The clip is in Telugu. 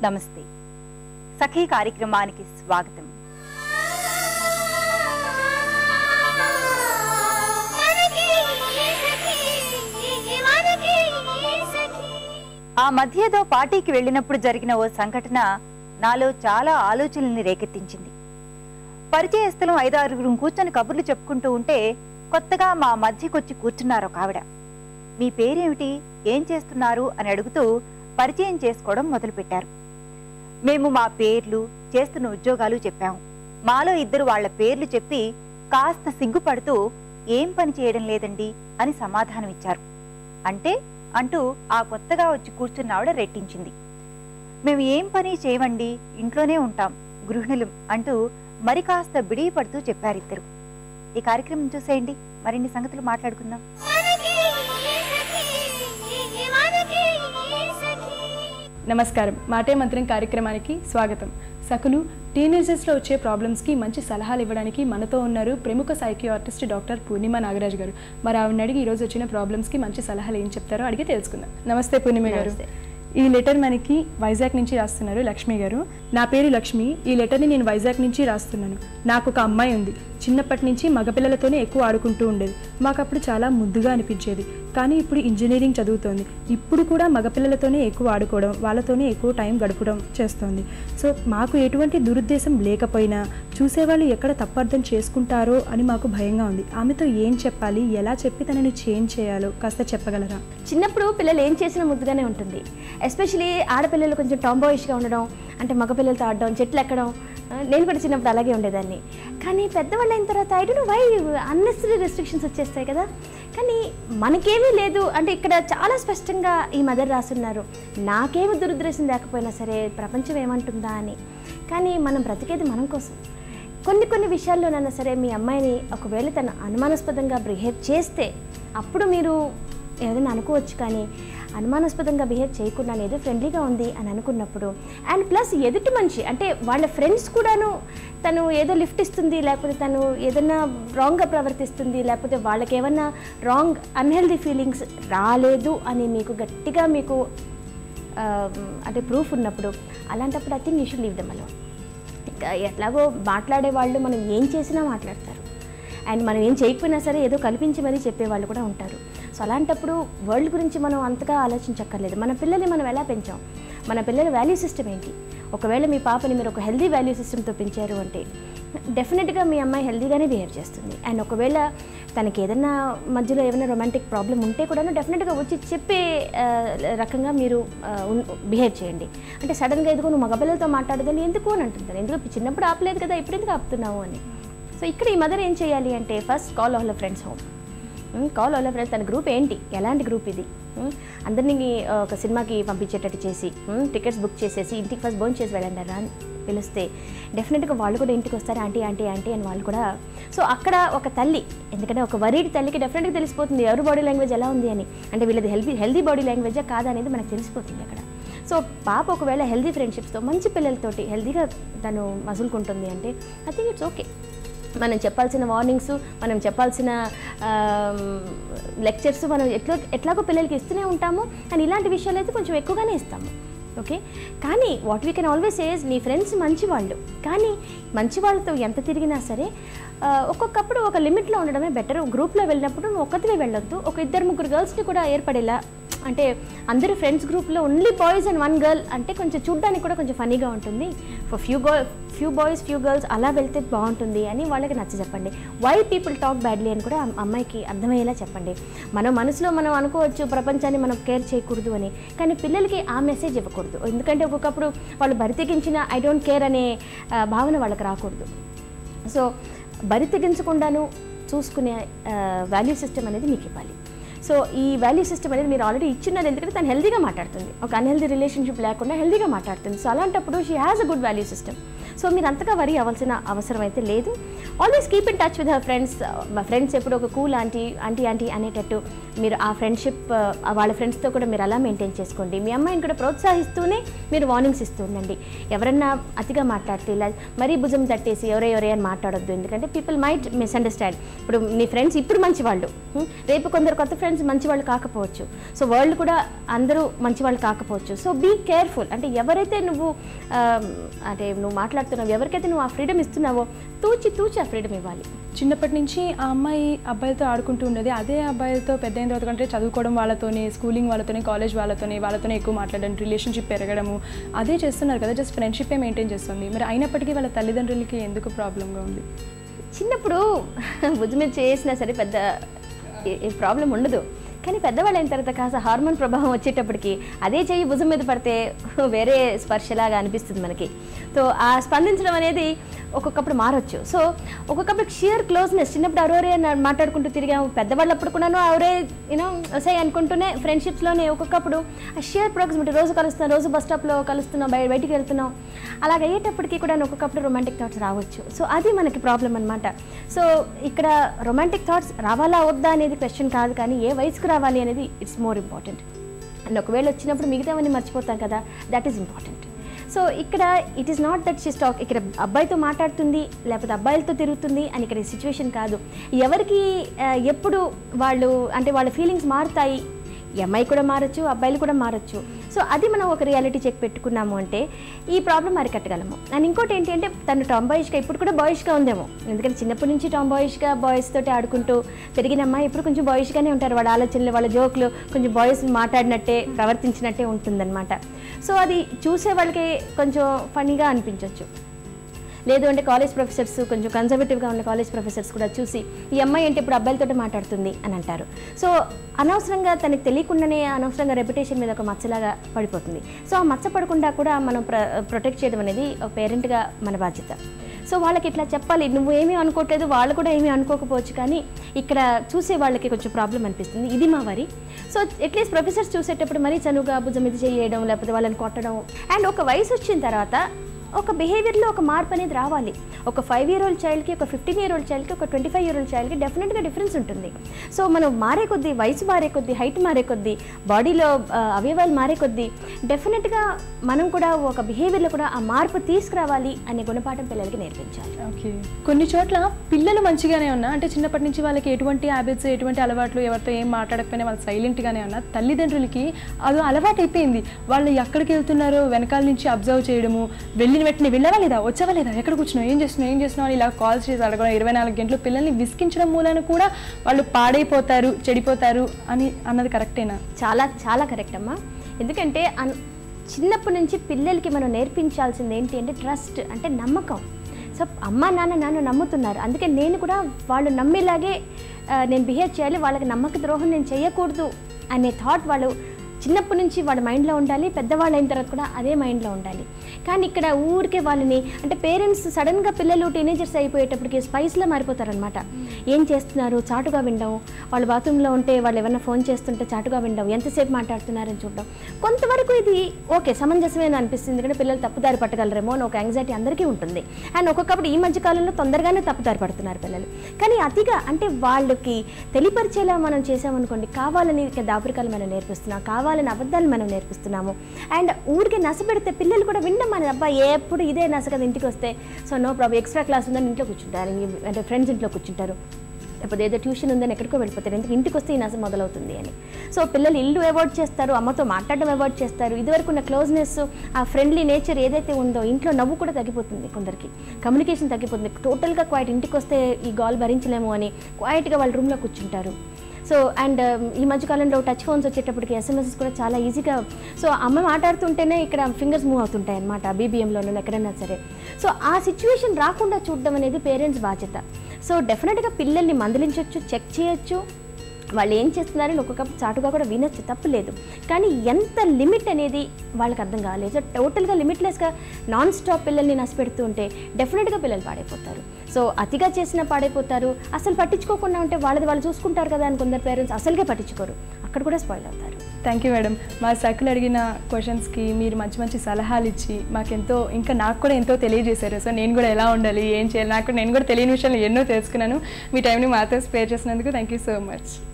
నమస్తే. సఖీ కార్యక్రమానికి స్వాగతం. ఆ మధ్యదో పార్టీకి వెళ్ళినప్పుడు జరిగిన ఓ సంఘటన నాలో చాలా ఆలోచనల్ని రేకెత్తించింది. పరిచయస్తులం 5-6 కూర్చొని కబుర్లు చెప్పుకుంటూ ఉంటే కొత్తగా మా మధ్యకొచ్చి కూర్చున్నారు ఒక ఆవిడ. మీ పేరేమిటి, ఏం చేస్తున్నారు అని అడుగుతూ పరిచయం చేసుకోవడం మొదలుపెట్టారు. మేము మా పేర్లు, చేస్తున్న ఉద్యోగాలు చెప్పాము. మాలో 2 వాళ్ల పేర్లు చెప్పి కాస్త సిగ్గుపడుతూ ఏం పని చేయడం లేదండి అని సమాధానం ఇచ్చారు. అంటే అంటూ ఆ కొత్తగా వచ్చి కూర్చున్న ఆవిడ రెట్టించింది. మేము ఏం పని చేయమండి, ఇంట్లోనే ఉంటాం, గృహిణులం అంటూ మరి కాస్త బిడియి పడుతూ చెప్పారు 2. ఈ కార్యక్రమం చూసేయండి, మరిన్ని సంగతులు మాట్లాడుకుందాం. నమస్కారం. మాటే మంత్రం కార్యక్రమానికి స్వాగతం. సకులు టీనేజర్స్లో వచ్చే ప్రాబ్లమ్స్కి మంచి సలహాలు ఇవ్వడానికి మనతో ఉన్నారు ప్రముఖ సైకియాట్రిస్ట్ డాక్టర్ పూర్ణిమ నాగరాజ్ గారు. మరి ఆవిడని అడిగి ఈరోజు వచ్చిన ప్రాబ్లమ్స్కి మంచి సలహాలు ఏం చెప్తారో అడిగి తెలుసుకుందాం. నమస్తే పూర్ణిమ గారు. ఈ లెటర్ మనకి వైజాగ్ నుంచి రాస్తున్నారు లక్ష్మి గారు. నా పేరు లక్ష్మి. ఈ లెటర్ని నేను వైజాగ్ నుంచి రాస్తున్నాను. నాకు ఒక అమ్మాయి ఉంది. చిన్నప్పటి నుంచి మగపిల్లలతోనే ఎక్కువ ఆడుకుంటూ ఉండేది. మాకు అప్పుడు చాలా ముద్దుగా అనిపించేది. కానీ ఇప్పుడు ఇంజనీరింగ్ చదువుతోంది. ఇప్పుడు కూడా మగపిల్లలతోనే ఎక్కువ ఆడుకోవడం, వాళ్ళతోనే ఎక్కువ టైం గడపడం చేస్తోంది. సో మాకు ఎటువంటి దురుద్దేశం లేకపోయినా చూసేవాళ్ళు ఎక్కడ తప్పర్థం చేసుకుంటారో అని మాకు భయంగా ఉంది. ఆమెతో ఏం చెప్పాలి, ఎలా చెప్పి తనని చేంజ్ చేయాలో కాస్త చెప్పగలరా? చిన్నప్పుడు పిల్లలు ఏం చేసినా ముద్దుగానే ఉంటుంది. ఎస్పెషలీ ఆడపిల్లలు కొంచెం టాంబాయిష్గా ఉండడం, అంటే మగపిల్లలతో ఆడడం, చెట్లు ఎక్కడం. నేను కూడా చిన్నప్పుడు అలాగే ఉండేదాన్ని. కానీ పెద్దవాళ్ళు అయిన తర్వాత I don't know why unnecessary restrictions వచ్చేస్తాయి కదా. కానీ మనకేమీ లేదు అంటే ఇక్కడ చాలా స్పష్టంగా ఈ మదర్ రాస్తున్నారు, నాకేమి దురుద్దేశం లేకపోయినా సరే ప్రపంచం ఏమంటుందా అని. కానీ మనం బ్రతికేది మనం కోసం. కొన్ని విషయాల్లోనైనా సరే మీ అమ్మాయిని ఒకవేళ తను అనుమానాస్పదంగా బిహేవ్ చేస్తే అప్పుడు మీరు ఏదైనా అనుకోవచ్చు. కానీ అనుమానాస్పదంగా బిహేవ్ చేయకుండా ఏదో ఫ్రెండ్లీగా ఉంది అని అనుకున్నప్పుడు, అండ్ ప్లస్ ఎదుటి మనిషి అంటే వాళ్ళ ఫ్రెండ్స్ కూడాను తను ఏదో లిఫ్ట్ ఇస్తుంది, లేకపోతే తను ఏదైనా రాంగ్గా ప్రవర్తిస్తుంది, లేకపోతే వాళ్ళకి ఏమన్నా రాంగ్ అన్హెల్దీ ఫీలింగ్స్ రాలేదు అని మీకు గట్టిగా మీకు అంటే ప్రూఫ్ ఉన్నప్పుడు, అలాంటప్పుడు I think you should leave them alone. ఇంకా ఎట్లాగో మాట్లాడే వాళ్ళు మనం ఏం చేసినా మాట్లాడతారు, అండ్ మనం ఏం చేయకపోయినా సరే ఏదో కల్పించి మరీ చెప్పేవాళ్ళు కూడా ఉంటారు. సో అలాంటప్పుడు వరల్డ్ గురించి మనం అంతగా ఆలోచించక్కర్లేదు. మన పిల్లల్ని మనం ఎలా పెంచాం, మన పిల్లల వాల్యూ సిస్టమ్ ఏంటి. ఒకవేళ మీ పాపని మీరు ఒక హెల్దీ వాల్యూ సిస్టమ్తో పెంచారు అంటే డెఫినెట్గా మీ అమ్మాయి హెల్దీగానే బిహేవ్ చేస్తుంది. అండ్ ఒకవేళ తనకి ఏదైనా మధ్యలో ఏమైనా రొమాంటిక్ ప్రాబ్లం ఉంటే కూడా డెఫినెట్గా వచ్చి చెప్పే రకంగా మీరు బిహేవ్ చేయండి. అంటే సడన్గా ఎదుగు నువ్వు మగపిల్లలతో మాట్లాడదని ఎందుకు అని అంటుంటారు. ఎందుకు చిన్నప్పుడు ఆపలేదు కదా, ఇప్పుడు ఎందుకు ఆపుతున్నావు అని. సో ఇక్కడ ఈ మదర్ ఏం చేయాలి అంటే first call all friends home. Call all friends, తన గ్రూప్ ఏంటి, ఎలాంటి గ్రూప్ ఇది, అందరినీ ఒక సినిమాకి పంపించేటట్టు చేసి టికెట్స్ బుక్ చేసేసి ఇంటికి ఫస్ట్ భోజనం చేసి వెళ్ళండి రా అని పిలిస్తే డెఫినెట్గా వాళ్ళు కూడా ఇంటికి వస్తారు, ఆంటీ ఆంటీ ఆంటీ అని వాళ్ళు కూడా. సో అక్కడ ఒక తల్లి, ఎందుకంటే ఒక వరీడ్ తల్లికి డెఫినెట్గా తెలిసిపోతుంది ఎవరి బాడీ లాంగ్వేజ్ ఎలా ఉంది అని. అంటే వీళ్ళది హెల్దీ బాడీ లాంగ్వేజా కాదా అనేది మనకు తెలిసిపోతుంది అక్కడ. సో పాప ఒకవేళ హెల్దీ ఫ్రెండ్షిప్స్తో మంచి పిల్లలతోటి హెల్దీగా తను మసులుకుంటుంది అంటే ఐ థింక్ ఇట్స్ ఓకే. మనం చెప్పాల్సిన వార్నింగ్స్, మనం చెప్పాల్సిన లెక్చర్స్ మనం ఎట్లాగో పిల్లలకి ఇస్తూనే ఉంటాము. అండ్ ఇలాంటి విషయాలు అయితే కొంచెం ఎక్కువగానే ఇస్తాము. ఓకే, కానీ what we can always says నీ ఫ్రెండ్స్ మంచివాళ్ళు, కానీ మంచి వాళ్ళతో ఎంత తిరిగినా సరే ఒక్కొక్కప్పుడు ఒక లిమిట్లో ఉండడమే బెటర్. గ్రూప్లో వెళ్ళినప్పుడు నువ్వు ఒక్కతివే వెళ్ళొద్దు, ఒక 2-3 గర్ల్స్ని కూడా ఏర్పడేలా. అంటే అందరూ ఫ్రెండ్స్ గ్రూప్లో ఓన్లీ బాయ్స్ అండ్ 1 గర్ల్ అంటే కొంచెం చూడ్డానికి కూడా కొంచెం ఫనీగా ఉంటుంది. For few boys few girls అలా వెళ్తే బాగుంటుంది అని వాళ్ళకి నచ్చ చెప్పండి. వై పీపుల్ టాక్ బ్యాడ్లీ అని కూడా అమ్మాయికి అర్థమయ్యేలా చెప్పండి. మన మనసులో మనం అనుకోవచ్చు ప్రపంచాన్ని మనం కేర్ చేయకూడదు అని, కానీ పిల్లలకి ఆ మెసేజ్ ఇవ్వకూడదు. ఎందుకంటే ఒక్కొక్కప్పుడు వాళ్ళు బరితెగించిన ఐ డోంట్ కేర్ అనే భావన వాళ్ళకి రాకూడదు. సో బరితెగించకుండాను చూసుకునే వాల్యూ సిస్టమ్ అనేది మీకు ఇవ్వాలి. సో ఈ వాల్యూ సిస్టమ్ అనేది మీరు ఆల్రెడీ ఇచ్చినారు, ఎందుకంటే తను హెల్దీగా మాట్లాడుతుంది, ఒక అన్హెల్దీ రిలేషన్షిప్ లేకుండా హెల్దీగా మాట్లాడుతుంది. సో అలాంటప్పుడు she has a good value system. So మీరు అంతగా వరీ అవ్వాల్సిన అవసరం అయితే లేదు. Always keep in touch with her friends. మా ఫ్రెండ్స్ ఎప్పుడు ఒక కూల్ ఆంటీ అనేటట్టు మీరు ఆ ఫ్రెండ్షిప్ వాళ్ళ ఫ్రెండ్స్తో కూడా మీరు అలా మెయింటైన్ చేసుకోండి. మీ అమ్మాయిని కూడా ప్రోత్సహిస్తూనే మీరు వార్నింగ్స్ ఇస్తూ ఉండండి. ఎవరన్నా అతిగా మాట్లాడితే ఇలా మరీ భుజం తట్టేసి ఎవరే అని మాట్లాడొద్దు. ఎందుకంటే పీపుల్ మైట్ మిస్అండర్స్టాండ్. ఇప్పుడు నీ ఫ్రెండ్స్ ఇప్పుడు మంచి వాళ్ళు, రేపు కొందరు కొత్త ఫ్రెండ్స్ మంచి వాళ్ళు కాకపోవచ్చు. సో వరల్డ్ కూడా అందరూ మంచి వాళ్ళు కాకపోవచ్చు. So be careful. అంటే ఎవరైతే నువ్వు మాట్లాడుతున్నావు, ఎవరికైతే నువ్వు ఆ ఫ్రీడమ్ ఇస్తున్నావో తూచి ఆ ఫ్రీడమ్ ఇవ్వాలి. చిన్నప్పటి నుంచి ఆ అమ్మాయి అబ్బాయిలతో ఆడుకుంటూ ఉండేది. అదే అబ్బాయిలతో పెద్ద అయిన తర్వాత కంటే చదువుకోవడం వాళ్ళతోనే, స్కూలింగ్ వాళ్ళతోనే, కాలేజ్ వాళ్ళతోనే ఎక్కువ మాట్లాడడం, రిలేషన్షిప్ పెరగడము అదే చేస్తున్నారు కదా, జస్ట్ ఫ్రెండ్షిప్పే మెయింటైన్ చేస్తుంది. మరి అయినప్పటికీ వాళ్ళ తల్లిదండ్రులకి ఎందుకు ప్రాబ్లంగా ఉంది? చిన్నప్పుడు భుజం మీద చేసినా సరే పెద్ద ప్రాబ్లం ఉండదు. కానీ పెద్దవాళ్ళు అయిన తర్వాత కాస్త హార్మోన్ ప్రభావం వచ్చేటప్పటికి అదే చెయ్యి భుజం మీద పడితే వేరే స్పర్శలాగా అనిపిస్తుంది మనకి. సో ఆ స్పందించడం అనేది ఒక్కొక్కప్పుడు మారొచ్చు. సో ఒక్కొక్కప్పుడు షియర్ క్లోజ్నెస్, చిన్నప్పుడు అవరే మాట్లాడుకుంటూ తిరిగాము, పెద్దవాళ్ళప్పుడు కూడాను అవరే సై అనుకుంటూనే ఫ్రెండ్షిప్స్లోనే ఒక్కొక్కప్పుడు ఆ షియర్ ప్రాక్సిమిటీ, రోజు కలుస్తున్నాం, రోజు బస్ స్టాప్లో కలుస్తున్నాం, బయటికి వెళ్తున్నాం, అలాగ అయ్యేటప్పటికీ కూడా ఒక్కొక్కప్పుడు రొమాంటిక్ థాట్స్ రావచ్చు. సో అది మనకి ప్రాబ్లం అనమాట. సో ఇక్కడ రొమాంటిక్ థాట్స్ రావాలా వద్దా అనేది క్వశ్చన్ కాదు, కానీ ఏ వయసుకు రావాలి అనేది ఇట్స్ మోర్ ఇంపార్టెంట్. అండ్ ఒకవేళ వచ్చినప్పుడు మిగతావన్నీ మర్చిపోతాం కదా, దట్ ఈస్ ఇంపార్టెంట్. సో ఇక్కడ it is not that she stock, ఇక్కడ అబ్బాయితో మాట్లాడుతుంది లేకపోతే అబ్బాయిలతో తిరుగుతుంది అని ఇక్కడ సిచ్యువేషన్ కాదు. ఎవరికి ఎప్పుడు వాళ్ళ ఫీలింగ్స్ మారుతాయి, ఈ అమ్మాయి కూడా మారచ్చు, అబ్బాయిలు కూడా మారచ్చు. సో అది మనం ఒక రియాలిటీ చెక్ పెట్టుకున్నాము అంటే ఈ ప్రాబ్లం అరికట్టగలము. అండ్ ఇంకోటి ఏంటి అంటే తను టాంబాయిష్గా ఇప్పుడు కూడా బాయిష్గా ఉందేమో, ఎందుకంటే చిన్నప్పటి నుంచి టాంబాయిష్గా బాయ్స్ తోటి ఆడుకుంటూ పెరిగిన అమ్మాయి ఇప్పుడు కొంచెం బాయిష్గానే ఉంటారు. వాళ్ళ ఆలోచనలు, వాళ్ళ జోకులు కొంచెం బాయ్స్ మాట్లాడినట్టే, ప్రవర్తించినట్టే ఉంటుందన్నమాట. సో అది చూసే వాళ్ళకి కొంచెం ఫనీగా అనిపించవచ్చు. లేదు అంటే కాలేజ్ ప్రొఫెసర్స్, కొంచెం కన్జర్వేటివ్గా ఉన్న కాలేజ్ ప్రొఫెసర్స్ కూడా చూసి ఈ అమ్మాయి అంటే ఇప్పుడు అబ్బాయిలతో మాట్లాడుతుంది అని అంటారు. సో అనవసరంగా తనకి తెలియకుండానే అనవసరంగా రెప్యుటేషన్ మీద ఒక మచ్చలాగా పడిపోతుంది. సో ఆ మచ్చ పడకుండా కూడా మనం ప్రొటెక్ట్ చేయడం అనేది ఒక పేరెంట్గా మన బాధ్యత. సో వాళ్ళకి ఇట్లా చెప్పాలి, నువ్వు ఏమీ అనుకోవట్లేదు, వాళ్ళు కూడా ఏమీ అనుకోకపోవచ్చు, కానీ ఇక్కడ చూసే వాళ్ళకి కొంచెం ప్రాబ్లం అనిపిస్తుంది, ఇది మా వరి. సో అట్లీస్ట్ ప్రొఫెసర్స్ చూసేటప్పుడు మరీ చనువుగా భుజం మీద చేయడం లేకపోతే వాళ్ళని కొట్టడం. అండ్ ఒక వయసు వచ్చిన తర్వాత ఒక బిహేవియర్లో ఒక మార్పు అనేది రావాలి. ఒక 5-year-old చైల్డ్కి, ఒక 15-year-old చైల్డ్కి, ఒక 25-year-old చైల్డ్కి డెఫినెట్గా డిఫరెన్స్ ఉంటుంది. సో మనం మారే కొద్దీ, వయసు మారే కొద్దీ, హైట్ మారే కొద్దీ, బాడీలో అవయవాలు మారే కొద్దీ డెఫినెట్గా మనం కూడా ఒక బిహేవియర్లో కూడా ఆ మార్పు తీసుకురావాలి అనే గుణపాఠం పిల్లలకి నేర్పించాలి. ఓకే, కొన్ని చోట్ల పిల్లలు మంచిగానే ఉన్నా, అంటే చిన్నప్పటి నుంచి వాళ్ళకి ఎటువంటి హ్యాబిట్స్, ఎటువంటి అలవాట్లు, ఎవరితో ఏం మాట్లాడకపోయినా వాళ్ళు సైలెంట్గానే ఉన్నా, తల్లిదండ్రులకి అది అలవాటు అయిపోయింది. వాళ్ళు ఎక్కడికి వెళ్తున్నారో వెనకాల నుంచి అబ్జర్వ్ చేయడము, వెళ్ళిన వెంటనే వెళ్ళవా లేదా, వచ్చావా లేదా, ఎక్కడ కూర్చున్నావు, ఏం చేస్తున్నావు అని ఇలా కాల్స్ చేసి అడగడం, 24 గంటలు పిల్లల్ని విసిగించడం మూలాన కూడా వాళ్ళు పాడైపోతారు, చెడిపోతారు అన్నది కరెక్టేనా? చాలా చాలా కరెక్ట్ అమ్మా. ఎందుకంటే చిన్నప్పటి నుంచి పిల్లలకి మనం నేర్పించాల్సింది ఏంటి అంటే ట్రస్ట్, అంటే నమ్మకం. సో అమ్మ నాన్న నమ్ముతున్నారు, అందుకే నేను కూడా వాళ్ళు నమ్మేలాగే నేను బిహేవ్ చేయాలి, వాళ్ళకి నమ్మక ద్రోహం నేను చేయకూడదు అనే థాట్ వాళ్ళు చిన్నప్పటి నుంచి వాళ్ళ మైండ్లో ఉండాలి. పెద్దవాళ్ళు అయిన తర్వాత కూడా అదే మైండ్లో ఉండాలి. కానీ ఇక్కడ ఊరికే వాళ్ళని, అంటే పేరెంట్స్ సడన్గా పిల్లలు టీనేజర్స్ అయిపోయేటప్పటికి స్పైస్లో మారిపోతారనమాట. ఏం చేస్తున్నారు చాటుగా వినడం, వాళ్ళు బాత్రూంలో ఉంటే వాళ్ళు ఏమైనా ఫోన్ చేస్తుంటే చాటుగా వినడం, ఎంతసేపు మాట్లాడుతున్నారని చూడడం. కొంతవరకు ఇది ఓకే, సమంజసమే అనిపిస్తుంది, ఎందుకంటే పిల్లలు తప్పుదారి పట్టగలరేమో అని ఒక యాంగ్జైటీ అందరికీ ఉంటుంది. అండ్ ఒక్కొక్కప్పుడు ఈ మధ్యకాలంలో తొందరగానే తప్పుదారి పడుతున్నారు పిల్లలు. కానీ అతిగా, అంటే వాళ్ళకి తెలియపరిచేలా మనం చేసామనుకోండి, కావాలని దాపరికాలు మనం నేర్పిస్తున్నాం, కావాలని అబద్ధాలు మనం నేర్పిస్తున్నాము. అండ్ ఊరికి నస పెడితే పిల్లలు కూడా వినడం మన అబ్బాయి ఎప్పుడు ఇదే నస కదా, ఇంటికి వస్తే so no problem, extra class ఉందని ఇంట్లో కూర్చుంటారు, అంటే ఫ్రెండ్స్ ఇంట్లో కూర్చుంటారు, లేకపోతే ఏదో ట్యూషన్ ఉందని ఎక్కడికో వెళ్ళిపోతారు, ఎందుకు ఇంటికి వస్తే ఈ నస మొదలవుతుంది అని. సో పిల్లలు ఇల్లు అవాయిడ్ చేస్తారు, అమ్మతో మాట్లాడడం అవాయిడ్ చేస్తారు. ఇదివరకు ఉన్న క్లోజ్నెస్, ఆ ఫ్రెండ్లీ నేచర్ ఏదైతే ఉందో, ఇంట్లో నవ్వు కూడా తగ్గిపోతుంది, కొందరికి కమ్యూనికేషన్ తగ్గిపోతుంది, టోటల్గా క్వైట్, ఇంటికి వస్తే ఈ గాల్ భరించలేము అని క్వైట్గా వాళ్ళ రూమ్లో కూర్చుంటారు. సో అండ్ ఈ మధ్యకాలంలో టచ్ ఫోన్స్ వచ్చేటప్పటికి ఎస్ఎంఎస్ కూడా చాలా ఈజీగా, సో అమ్మ మాట్లాడుతుంటేనే ఇక్కడ ఫింగర్స్ మూవ్ అవుతుంటాయి అన్నమాట, బీబీఎంలోనూ ఎక్కడైనా సరే. సో ఆ సిచ్యువేషన్ రాకుండా చూడడం అనేది పేరెంట్స్ బాధ్యత. సో డెఫినెట్గా పిల్లల్ని మందలించవచ్చు, చెక్ చేయొచ్చు, వాళ్ళు ఏం చేస్తున్నారని ఒక్కొక్కప్పుడు చాటుగా కూడా వినొచ్చు, తప్పు లేదు. కానీ ఎంత లిమిట్ అనేది వాళ్ళకి అర్థం కాలేదు. సో టోటల్గా లిమిట్లెస్గా నాన్ స్టాప్ పిల్లల్ని నష్టపెడుతూ ఉంటే డెఫినెట్గా పిల్లలు పాడైపోతారు. సో అతిగా చేసినా పాడైపోతారు, అసలు పట్టించుకోకుండా ఉంటే వాళ్ళది వాళ్ళు చూసుకుంటారు కదా అని కొందరు పేరెంట్స్ అసలుగా పట్టించుకోరు, అక్కడ కూడా స్పాయిల్ అవుతారు. Thank you madam. మా సకులు అడిగిన క్వశ్చన్స్కి మీరు మంచి మంచి సలహాలు ఇచ్చి మాకెంతో ఇంకా నాకు కూడా ఎంతో తెలియజేశారు. సో నేను కూడా ఎలా ఉండాలి, ఏం చేయాలి, నేను కూడా తెలియని విషయాలు ఎన్నో తెలుసుకున్నాను. మీ టైంని మాతో స్పేర్ చేసినందుకు థ్యాంక్ యూ సో మచ్.